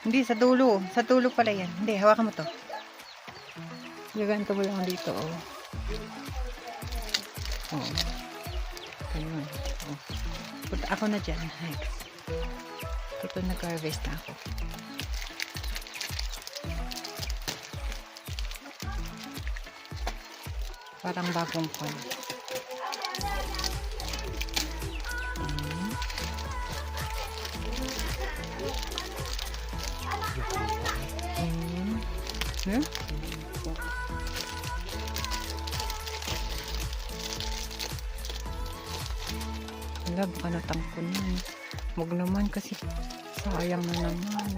Hindi, sa dulo. Sa dulo pala yan. Hindi, hawakan mo to. Gaganto mo lang dito, oh. Oh. Ayun. Oh. Punta ako na dyan. Next. Ito, nag-harvest na ako. Parang bagong pan. Yeah? Wala, baka natangkon yun. Huwag naman kasi sayang na naman.